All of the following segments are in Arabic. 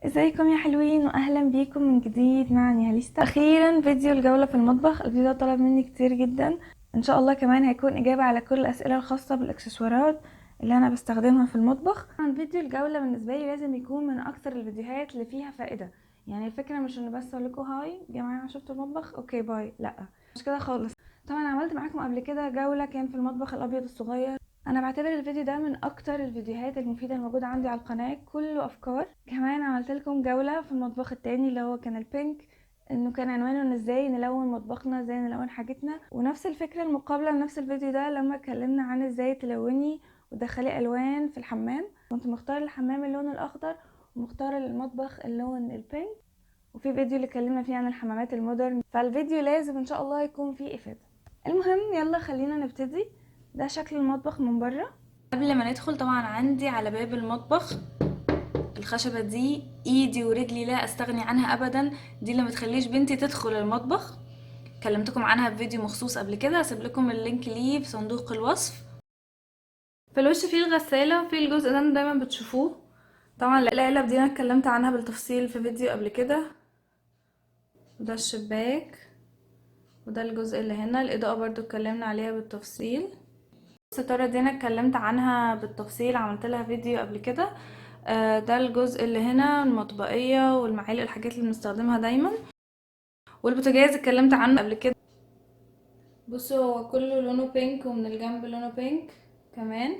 ازيكم يا حلوين واهلا بيكم من جديد مع نيهاليستا. اخيرا فيديو الجولة في المطبخ. الفيديو ده طلب مني كتير جدا، ان شاء الله كمان هيكون اجابة على كل الاسئلة الخاصة بالاكسسوارات اللي انا بستخدمها في المطبخ. طبعا فيديو الجولة بالنسبة لي لازم يكون من اكتر الفيديوهات اللي فيها فائدة. يعني الفكرة مش ان بس اقول لكم هاي يا جماعة شفتوا المطبخ اوكي باي، لا مش كده خالص. طبعا عملت معاكم قبل كده جولة كان في المطبخ الابيض الصغير. انا بعتبر الفيديو ده من اكتر الفيديوهات المفيده الموجوده عندي على القناه، كله افكار. كمان عملت لكم جوله في المطبخ التاني اللي هو كان البينك، انه كان عنوانه ان ازاي نلون مطبخنا، ازاي نلون حاجتنا. ونفس الفكره المقابله لنفس الفيديو ده لما اتكلمنا عن ازاي تلوني وتدخلي الوان في الحمام. كنت مختار الحمام اللون الاخضر ومختار المطبخ اللون البينك. وفي فيديو اللي اتكلمنا فيه عن الحمامات المودرن، فالفيديو لازم ان شاء الله يكون فيه افاده. المهم يلا خلينا نبتدي. ده شكل المطبخ من بره. قبل ما ندخل طبعا عندي على باب المطبخ الخشبة دي ايدي ورجلي لا استغني عنها ابدا، دي اللي متخليش بنتي تدخل المطبخ. كلمتكم عنها في فيديو مخصوص قبل كده، هسيب لكم اللينك ليه في صندوق الوصف. في الوش فيه الغسالة وفي الجزء ده دايما بتشوفوه. طبعا العلب دي انا اتكلمت عنها بالتفصيل في فيديو قبل كده. وده الشباك، وده الجزء اللي هنا الاضاءة برضو اتكلمنا عليها بالتفصيل. الستارة دي انا اتكلمت عنها بالتفصيل، عملت لها فيديو قبل كده. ده الجزء اللي هنا المطبقية والمعالق، الحاجات اللي بنستخدمها دايما. والبوتاجاز اتكلمت عنه قبل كده. بصوا هو كله لونه بينك، ومن الجنب لونه بينك كمان.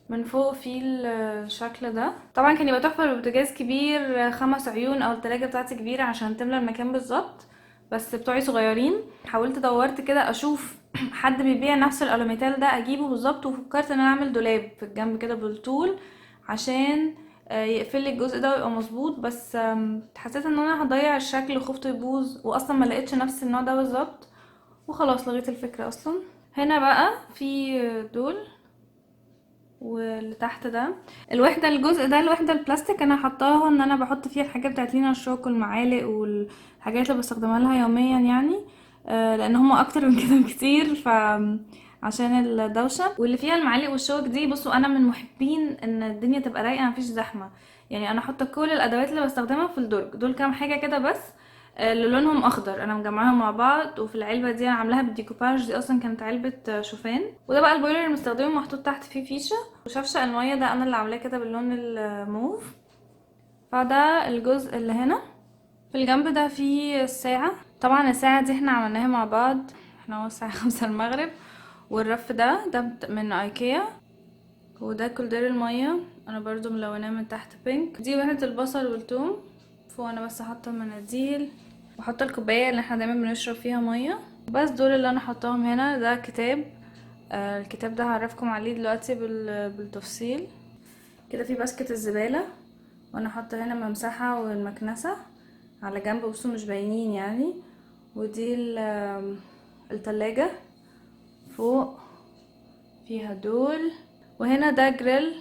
من فوق فيه الشكل ده. طبعا كان يبقى تحفه لو البوتاجاز كبير 5 عيون، او التلاجة بتاعتي كبيره عشان تملى المكان بالظبط، بس بتوعي صغيرين. حاولت دورت كده اشوف حد بيبيع نفس الالوميتال ده اجيبه بالظبط، وفكرت ان انا اعمل دولاب في الجنب كده بالطول عشان يقفل لي الجزء ده ويبقى مظبوط. بس حسيت ان انا هضيع الشكل وخفت يبوظ، واصلا ما لقيتش نفس النوع ده بالظبط، وخلاص لغيت الفكره اصلا. هنا بقى في دول، واللي تحت ده الوحده، الجزء ده الوحده البلاستيك انا حطاها ان انا بحط فيها الحاجات بتاعت لينا الشوك والمعالق والحاجات اللي بستخدمها لها يوميا يعني. لان هما اكتر من كده بكتير، ف عشان الدوشه. واللي فيها المعالق والشوك دي، بصوا انا من محبين ان الدنيا تبقى رايقه مفيش زحمه. يعني انا حاطه كل الادوات اللي بستخدمها في الدرج دول، كام حاجه كده بس اللي لونهم اخضر انا مجمعاهم مع بعض. وفي العلبه دي انا عاملاها بالديكوباج، دي اصلا كانت علبه شوفان. وده بقى البويلر المستخدمه محطوط تحت فيه فيشه. وشفشق الميه ده انا اللي عاملاه كده باللون الموف. فده الجزء اللي هنا. في الجنب ده فيه الساعه. طبعا الساعه دي احنا عملناها مع بعض، احنا هو الساعه 5 المغرب. والرف ده من ايكيا. وده كولدير الميه انا برضو ملوناه من تحت بينك. دي وحده البصل والثوم. فوق انا بس حاطه مناديل، وحاطه الكوبايه اللي احنا دايما بنشرب فيها ميه. بس دول اللي انا حطاهم هنا. ده كتاب، الكتاب ده هعرفكم عليه دلوقتي بالتفصيل. كده في باسكت الزباله، وانا حاطه هنا ممسحه والمكنسه على جنب، بصوا مش باينين يعني. ودي التلاجة فوق فيها دول. وهنا ده جريل،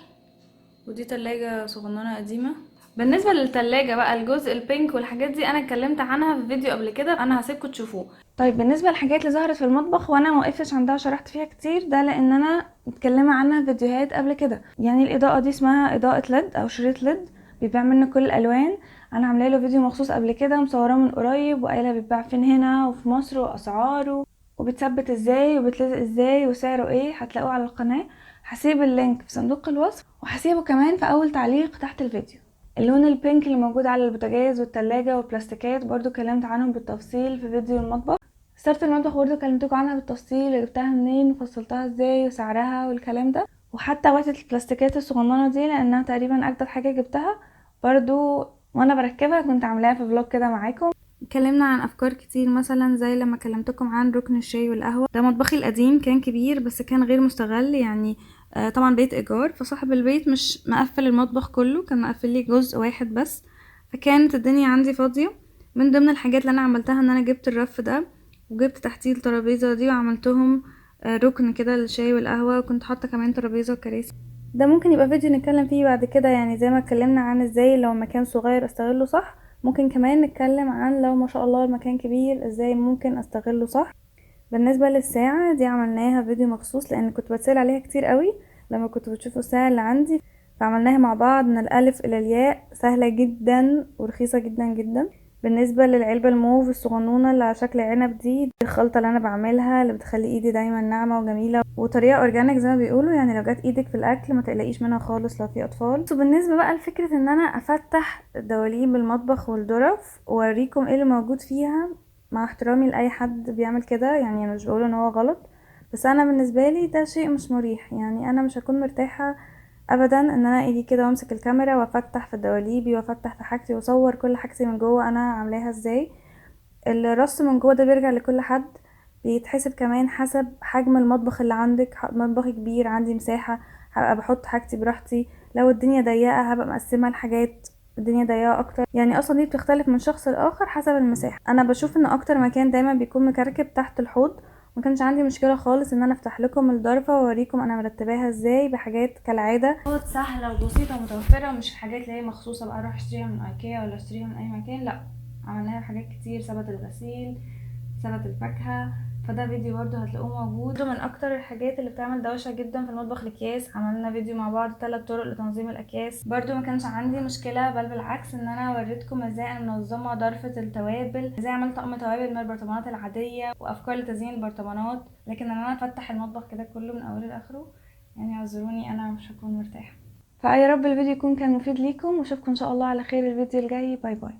ودي تلاجة صغننة قديمة. بالنسبة للتلاجة بقى الجزء البينك والحاجات دي انا اتكلمت عنها في فيديو قبل كده، انا هسيبكم تشوفوه. طيب بالنسبة للحاجات اللي ظهرت في المطبخ وانا موقفتش عندها شرحت فيها كتير، ده لان انا متكلمة عنها في فيديوهات قبل كده. يعني الاضاءة دي اسمها اضاءة ليد او شريط ليد، بيتباع منه كل الالوان. انا عامله له فيديو مخصوص قبل كده، مصوراه من قريب وقايله بيتباع فين هنا وفي مصر واسعاره وبتثبت ازاي وبتلزق ازاي وسعره ايه، هتلاقوه على القناة. هسيب اللينك في صندوق الوصف، وهسيبه كمان في اول تعليق تحت الفيديو. اللون البينك اللي موجود على البوتاجاز والتلاجة والبلاستيكات برضو كلمت عنهم بالتفصيل في فيديو المطبخ. ستارة المطبخ برضو كلمتكم عنها بالتفصيل، جبتها منين وفصلتها ازاي وسعرها والكلام ده. وحتى وحدة البلاستيكات الصغننة دي لانها تقريبا اجدد حاجة جبتها برضو، وانا بركبها كنت عاملاها في فلوج كده معاكم. اتكلمنا عن افكار كتير، مثلا زي لما كلمتكم عن ركن الشاي والقهوة. ده مطبخي القديم كان كبير بس كان غير مستغل يعني. طبعا بيت ايجار، فصاحب البيت مش مقفل المطبخ كله، كان مقفل لي جزء واحد بس، فكانت الدنيا عندي فاضية. من ضمن الحاجات اللي انا عملتها ان انا جبت الرف ده وجبت تحتيه الترابيزة دي وعملتهم ركن كده للشاي والقهوة، وكنت حاطة كمان ترابيزة وكراسي. ده ممكن يبقى فيديو نتكلم فيه بعد كده، يعني زي ما اتكلمنا عن ازاي لو مكان صغير استغله صح، ممكن كمان نتكلم عن لو ما شاء الله المكان كبير ازاي ممكن استغله صح. بالنسبة للساعة دي عملناها فيديو مخصوص لان كنت بتسأل عليها كتير قوي لما كنت بتشوفوا الساعة اللي عندي. فعملناها مع بعض من الالف الى الياء، سهله جدا ورخيصه جدا جدا. بالنسبه للعلبه الموف الصغنونه اللي على شكل عنب دي الخلطه اللي انا بعملها اللي بتخلي ايدي دايما ناعمه وجميله وطريقه اورجانيك زي ما بيقولوا، يعني لو جت ايدك في الاكل ما تقلقيش منها خالص لو في اطفال. وبالنسبه بقى لفكره ان انا افتح دواليب المطبخ والظرف واوريكم ايه اللي موجود فيها، مع احترامي لاي حد بيعمل كده، يعني انا مش بقول ان هو غلط، بس انا بالنسبه لي ده شيء مش مريح. يعني انا مش هكون مرتاحه ابدا ان انا اجي كده وامسك الكاميرا وافتح في دواليبي وافتح في حاجتي واصور كل حاجتي من جوه انا عاملاها ازاي. الرص من جوه ده بيرجع لكل حد، بيتحسب كمان حسب حجم المطبخ اللي عندك. مطبخ كبير عندي مساحة هبقى بحط حاجتي براحتي، لو الدنيا ضيقة هبقى مقسمة الحاجات الدنيا ضيقة اكتر. يعني اصلا دي بتختلف من شخص لاخر حسب المساحة. انا بشوف ان اكتر مكان دايما بيكون مكركب تحت الحوض. ما كانش عندي مشكلة خالص ان انا افتح لكم الضرفة واوريكم انا مرتباها ازاي بحاجات كالعادة سهلة وبسيطة ومتوفرة، مش الحاجات اللي هي مخصوصة بقى اروح اشتريها من ايكيا ولا اشتريها من اي مكان، لا. عملناها بحاجات كتير، سلطة الغسيل، سلطة الفاكهة. فده فيديو برضو هتلاقوه موجود. من اكتر الحاجات اللي بتعمل دوشة جدا في المطبخ الاكياس، عملنا فيديو مع بعض 3 طرق لتنظيم الاكياس. برضو ما كانش عندي مشكلة، بل بالعكس ان انا وريتكم ازاي انا منظمة ضرفة التوابل، ازاي عملت طقم توابل من البرطمانات العادية وافكار لتزيين البرطمانات. لكن ان انا افتح المطبخ كده كله من اوله لاخره، يعني اعذروني انا مش هكون مرتاحة. فيا رب الفيديو يكون كان مفيد ليكم، واشوفكم ان شاء الله على خير الفيديو الجاي. باي باي.